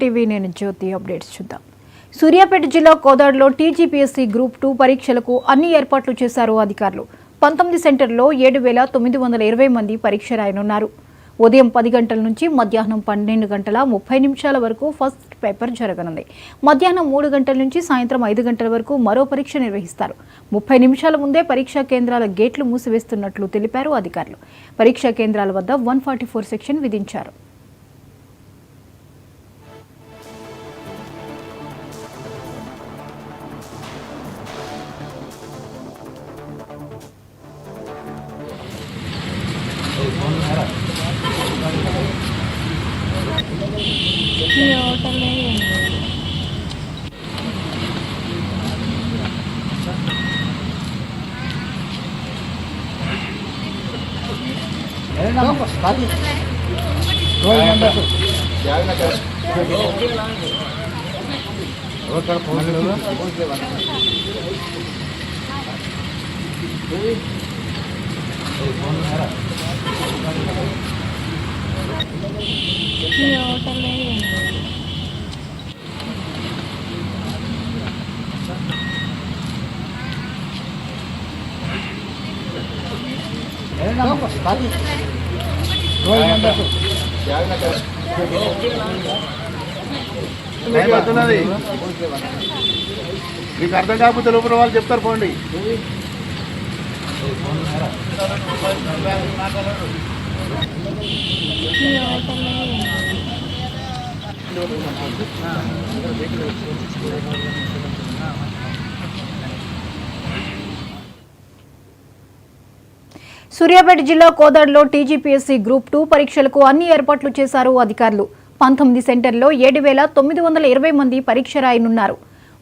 TV నేను జ్యోతి updates చూద్దాం. సూర్యాపేట జిల్లా కోదాడలో టీజీపీఎస్సీ గ్రూప్ 2 పరీక్షలకు అన్ని ఏర్పాట్లు చేశారు అధికారులు. 19 సెంటర్లో 7,920 మంది పరీక్ష రాయనున్నారు. ఉదయం 10 గంటల నుంచి మధ్యాహ్నం 12:30 వరకు ఫస్ట్ పేపర్ జరగనుంది. మధ్యాహ్నం 3 గంటల నుంచి సాయంత్రం 5 గంటల వరకు మరో పరీక్ష నిర్వహిస్తారు. 30 నిమిషాల ముందే పరీక్షా కేంద్రాల గేట్లు మూసివేస్తున్నట్లు తెలిపారు అధికారులు. పరీక్షా కేంద్రాల వద్ద 144 సెక్షన్ విధించారు. మీకు అర్థం కాకపోతే లోపల వాళ్ళు చెప్తారు పోండి. సూర్యాపేట జిల్లా కోదాడలో టీజీపీఎస్సీ గ్రూప్ 2 పరీక్షలకు అన్ని ఏర్పాట్లు చేశారు అధికారులు. 19 సెంటర్లో 7,920 మంది పరీక్ష రాయనున్నారు.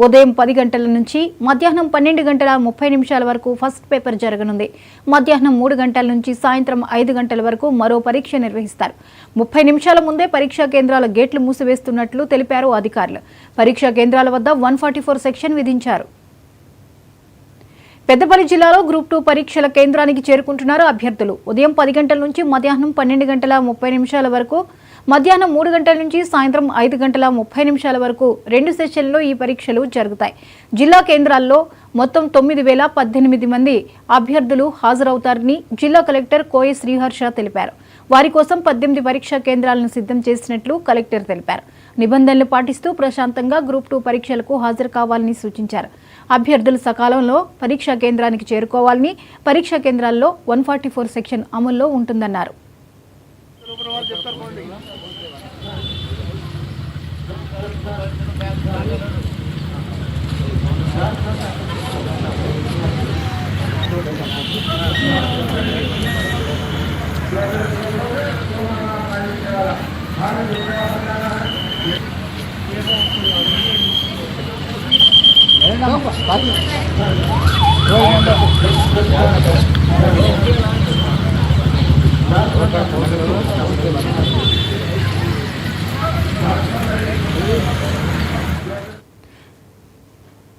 ఉదయం 10 గంటల నుంచి మధ్యాహ్నం 12:30 వరకు ఫస్ట్ పేపర్ జరగనుంది. మధ్యాహ్నం 3 గంటల నుంచి సాయంత్రం 5 గంటల వరకు మరో పరీక్ష నిర్వహిస్తారు. 30 నిమిషాల ముందే పరీక్షా కేంద్రాల గేట్లు మూసివేస్తున్నట్లు తెలిపారు అధికారులు. పరీక్షా కేంద్రాల వద్ద 144 సెక్షన్ విధించారు. పెద్దపల్లి జిల్లాలో గ్రూప్ 2 పరీక్షల కేంద్రానికి చేరుకుంటున్నారు అభ్యర్థులు. ఉదయం 10 గంటల నుంచి మధ్యాహ్నం 12:30 వరకు, మధ్యాహ్నం 3 గంటల నుంచి సాయంత్రం 5:30 వరకు 2 సెషన్లలో ఈ పరీక్షలు జరుగుతాయి. జిల్లా కేంద్రాల్లో మొత్తం 9,018 మంది అభ్యర్థులు హాజరవుతారని జిల్లా కలెక్టర్ కోయ శ్రీహర్ష తెలిపారు. వారి కోసం 18 పరీక్షా కేంద్రాలను సిద్ధం చేసినట్లు కలెక్టర్ తెలిపారు. నిబంధనలు పాటిస్తూ ప్రశాంతంగా గ్రూప్ 2 పరీక్షలకు హాజరు కావాలని సూచించారు. అభ్యర్థులు సకాలంలో పరీక్షా కేంద్రానికి చేరుకోవాలని, పరీక్షా కేంద్రాల్లో 144 సెక్షన్ అమల్లో ఉంటుందన్నారు.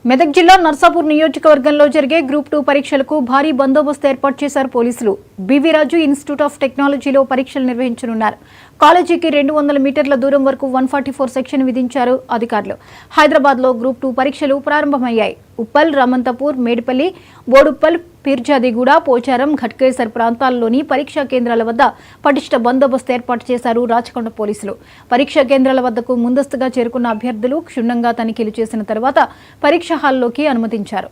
మెదక్ జిల్లా నర్సాపూర్ నియోజకవర్గంలో జరిగే గ్రూప్ 2 పరీక్షలకు భారీ బందోబస్తు ఏర్పాటు చేశారు పోలీసులు. బివి రాజు ఇన్స్టిట్యూట్ ఆఫ్ టెక్నాలజీలో పరీక్షలు నిర్వహించనున్నారు. కాలేజీకి 200 మీటర్ల దూరం వరకు 144 సెక్షన్ విధించారు అధికారులు. హైదరాబాద్లో గ్రూప్ 2 పరీక్షలు ప్రారంభమయ్యాయి. ఉప్పల్, రమంతపూర్, మేడిపల్లి, బోడుప్పల్, పీర్జాదిగూడ, పోచారం, ఘట్కేసర్ ప్రాంతాల్లోని పరీక్షా కేంద్రాల వద్ద పటిష్ట బందోబస్తు ఏర్పాటు చేశారు రాచకొండ పోలీసులు. పరీక్షా కేంద్రాల వద్దకు ముందస్తుగా చేరుకున్న అభ్యర్థులు క్షుణ్ణంగా తనిఖీలు చేసిన తర్వాత పరీక్షా హాల్లోకి అనుమతించారు.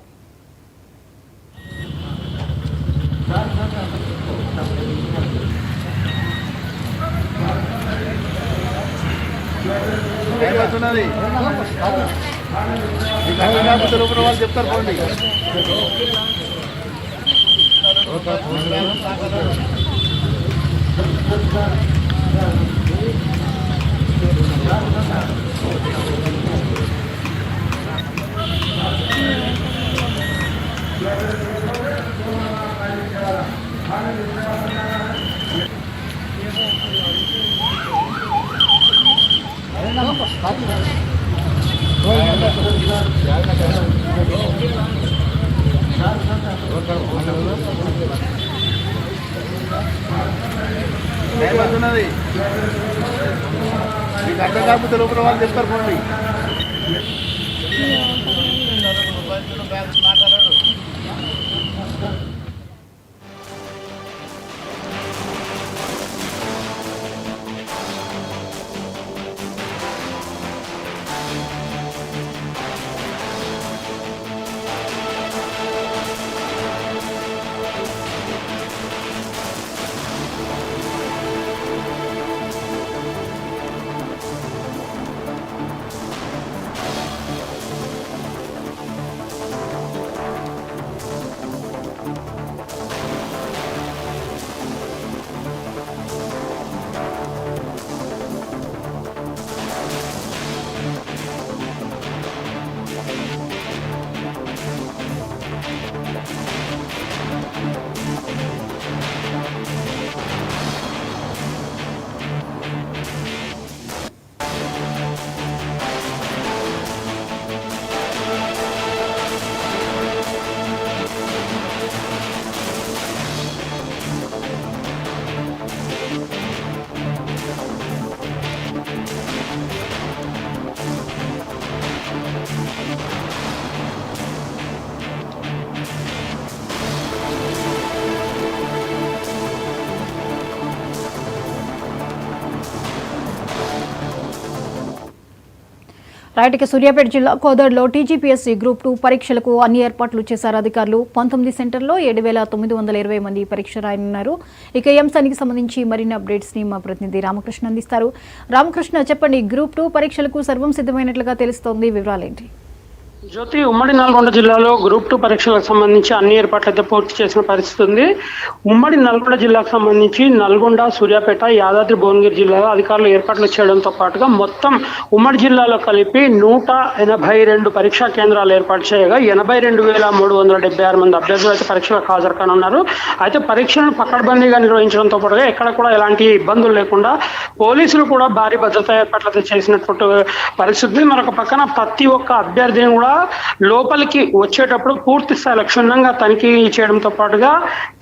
వాళ్ళు చెప్తారు పోండి. ఏమవుతున్నది? మీకు అర్థం కాకపోతే లోపల వాళ్ళు చెప్తారు పోండి. రైట్. ఇక సూర్యాపేట జిల్లా కోదాడలో టీజీపీఎస్సీ గ్రూప్ 2 పరీక్షలకు అన్ని ఏర్పాట్లు చేశారు అధికారులు. 19 సెంటర్లో 7,920 మంది పరీక్ష రాయనున్నారు. ఇక ఈ అంశానికి సంబంధించి మరిన్ని అప్డేట్స్ ని మా ప్రతినిధి రామకృష్ణ అందిస్తారు. రామకృష్ణ, చెప్పండి, గ్రూప్ 2 పరీక్షలకు సర్వం సిద్ధమైనట్లుగా తెలుస్తోంది, వివరాలేంటి? జ్యోతి, ఉమ్మడి నల్గొండ జిల్లాలో గ్రూప్ 2 పరీక్షలకు సంబంధించి అన్ని ఏర్పాట్లు అయితే పూర్తి చేసిన పరిస్థితి ఉంది. ఉమ్మడి నల్గొండ జిల్లాకు సంబంధించి నల్గొండ, సూర్యాపేట, యాదాద్రి భువనగిరి జిల్లాలో అధికారులు ఏర్పాట్లు చేయడంతో పాటుగా మొత్తం ఉమ్మడి జిల్లాలో కలిపి 182 పరీక్షా కేంద్రాలు ఏర్పాటు చేయగా 82,376 మంది అభ్యర్థులు అయితే పరీక్షలకు హాజరు కానున్నారు. అయితే పరీక్షలను పకడ్బందీగా నిర్వహించడంతో పాటుగా ఎక్కడ కూడా ఎలాంటి ఇబ్బందులు లేకుండా పోలీసులు కూడా భారీ భద్రతా ఏర్పాట్లు అయితే చేసినటువంటి పరిస్థితి. మరొక పక్కన ప్రతి ఒక్క అభ్యర్థిని కూడా లోపలికి వచ్చేటప్పుడు పూర్తి స్థాయిలో క్షుణ్ణంగా తనిఖీ చేయడంతో పాటుగా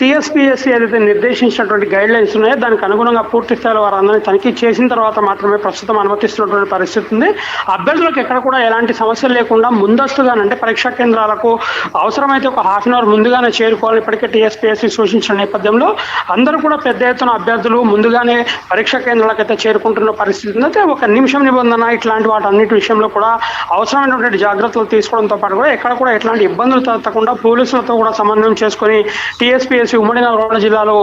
టీఎస్పీఎస్సీ ఏదైతే నిర్దేశించినటువంటి గైడ్ లైన్స్ ఉన్నాయో దానికి అనుగుణంగా పూర్తి స్థాయిలో వారందరినీ తనిఖీ చేసిన తర్వాత మాత్రమే ప్రస్తుతం అనుమతిస్తున్నటువంటి పరిస్థితి ఉంది. అభ్యర్థులకు ఎక్కడ కూడా ఎలాంటి సమస్యలు లేకుండా ముందస్తుగానంటే పరీక్షా కేంద్రాలకు అవసరమైతే ఒక హాఫ్ అన్ అవర్ ముందుగానే చేరుకోవాలి. ఇప్పటికే టీఎస్పీఎస్సీ సూచించిన నేపథ్యంలో అందరూ కూడా పెద్ద ఎత్తున అభ్యర్థులు ముందుగానే పరీక్షా కేంద్రాలకు అయితే చేరుకుంటున్న పరిస్థితి ఉంది. అయితే ఒక నిమిషం నిబంధన ఇట్లాంటి వాటన్నిటి విషయంలో కూడా అవసరమైనటువంటి జాగ్రత్తలు తీసుకోవడంతో పాటు కూడా ఎక్కడ కూడా ఎట్లాంటి ఇబ్బందులు తగ్గకుండా పోలీసులతో కూడా సమన్వయం చేసుకుని టీఎస్పీఎస్సీ ఉమ్మడి నల్గొండ జిల్లాలో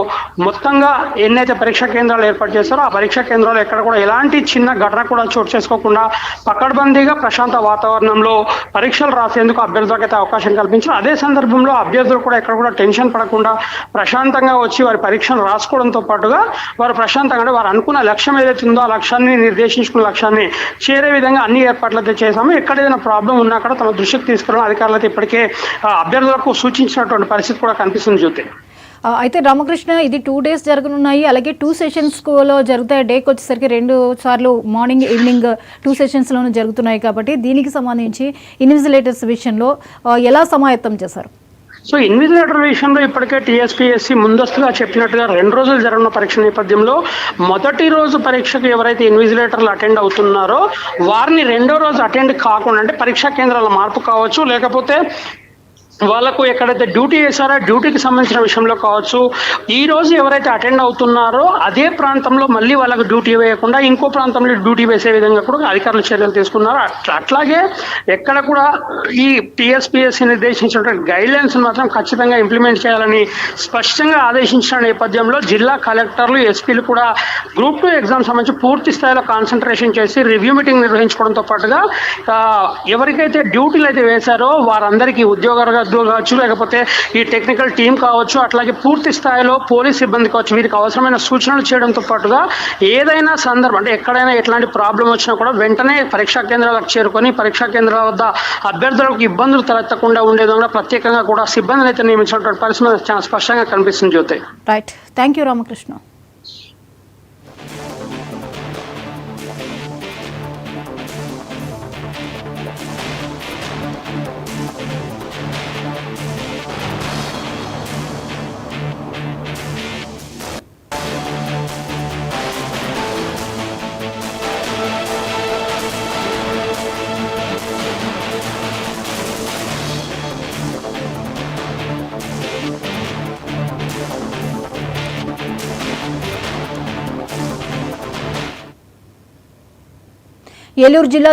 మొత్తంగా ఎన్నైతే పరీక్షా కేంద్రాలు ఏర్పాటు చేస్తారో ఆ పరీక్షా కేంద్రాలు ఎక్కడ కూడా ఎలాంటి చిన్న ఘటన కూడా చోటు చేసుకోకుండా పకడ్బందీగా ప్రశాంత వాతావరణంలో పరీక్షలు రాసేందుకు అభ్యర్థులకు అయితే అవకాశం కల్పించారు. అదే సందర్భంలో అభ్యర్థులు కూడా ఎక్కడ కూడా టెన్షన్ పడకుండా ప్రశాంతంగా వచ్చి వారి పరీక్షను రాసుకోవడంతో పాటుగా వారు ప్రశాంతంగా వారు అనుకున్న లక్ష్యం ఏదైతే ఉందో ఆ లక్ష్యాన్ని నిర్దేశించుకున్న లక్ష్యాన్ని చేరే విధంగా అన్ని ఏర్పాట్లు అయితే చేశాము. ఎక్కడ ఏదైనా ప్రాబ్లం ఉన్నా కూడా తమ దృష్టికి తీసుకురావడం అధికారులు అయితే ఇప్పటికే అభ్యర్థులకు సూచించినటువంటి పరిస్థితి కూడా కనిపిస్తుంది. జ్యోతి, అయితే రామకృష్ణ, ఇది 2 days జరగనున్నాయి, అలాగే 2 sessions లో జరుగుతాయి. డేకి వచ్చేసరికి 2 సార్లు మార్నింగ్ ఈవినింగ్ 2 sessionsలోనూ జరుగుతున్నాయి కాబట్టి దీనికి సంబంధించి ఇన్విజిలేటర్స్ విషయంలో ఎలా సమాయత్తం చేశారు? సో ఇన్విజిలేటర్ విషయంలో ఇప్పటికే టీఎస్పీఎస్సీ ముందస్తుగా చెప్పినట్టుగా 2 రోజులు జరగనున్న పరీక్ష నేపథ్యంలో మొదటి రోజు పరీక్షకు ఎవరైతే ఇన్విజిలేటర్లు అటెండ్ అవుతున్నారో వారిని 2వ రోజు అటెండ్ కాకుండా అంటే పరీక్షా కేంద్రాల మార్పు కావచ్చు, లేకపోతే వాళ్ళకు ఎక్కడైతే డ్యూటీ చేశారో డ్యూటీకి సంబంధించిన విషయంలో కావచ్చు, ఈ రోజు ఎవరైతే అటెండ్ అవుతున్నారో అదే ప్రాంతంలో మళ్ళీ వాళ్ళకు డ్యూటీ వేయకుండా ఇంకో ప్రాంతంలో డ్యూటీ వేసే విధంగా కూడా అధికారులు చర్యలు తీసుకున్నారు. అట్లాగే ఎక్కడ కూడా ఈ టీఎస్పీఎస్సీ నిర్దేశించినటువంటి గైడ్ లైన్స్ మాత్రం ఖచ్చితంగా ఇంప్లిమెంట్ చేయాలని స్పష్టంగా ఆదేశించిన నేపథ్యంలో జిల్లా కలెక్టర్లు, ఎస్పీలు కూడా గ్రూప్ 2 ఎగ్జామ్ సంబంధించి పూర్తి స్థాయిలో కాన్సన్ట్రేషన్ చేసి రివ్యూ మీటింగ్ నిర్వహించుకోవడంతో పాటుగా ఎవరికైతే డ్యూటీలు అయితే వేశారో వారందరికీ ఉద్యోగాలుగా కావచ్చు, లేకపోతే ఈ టెక్నికల్ టీం కావచ్చు, అట్లాగే పూర్తి స్థాయిలో పోలీస్ సిబ్బంది కావచ్చు, వీరికి అవసరమైన సూచనలు చేయడంతో పాటుగా ఏదైనా సందర్భం అంటే ఎక్కడైనా ఎట్లాంటి ప్రాబ్లం వచ్చినా కూడా వెంటనే పరీక్షా కేంద్రాలకు చేరుకొని పరీక్షా కేంద్రాల వద్ద అభ్యర్థులకు ఇబ్బందులు తలెత్తకుండా ఉండే విధంగా ప్రత్యేకంగా కూడా సిబ్బందిని అయితే నియమించినటువంటి పరిస్థితి చాలా స్పష్టంగా కనిపిస్తుంది. Jyoti, right, thank you Ramakrishna. Eluru జిల్లా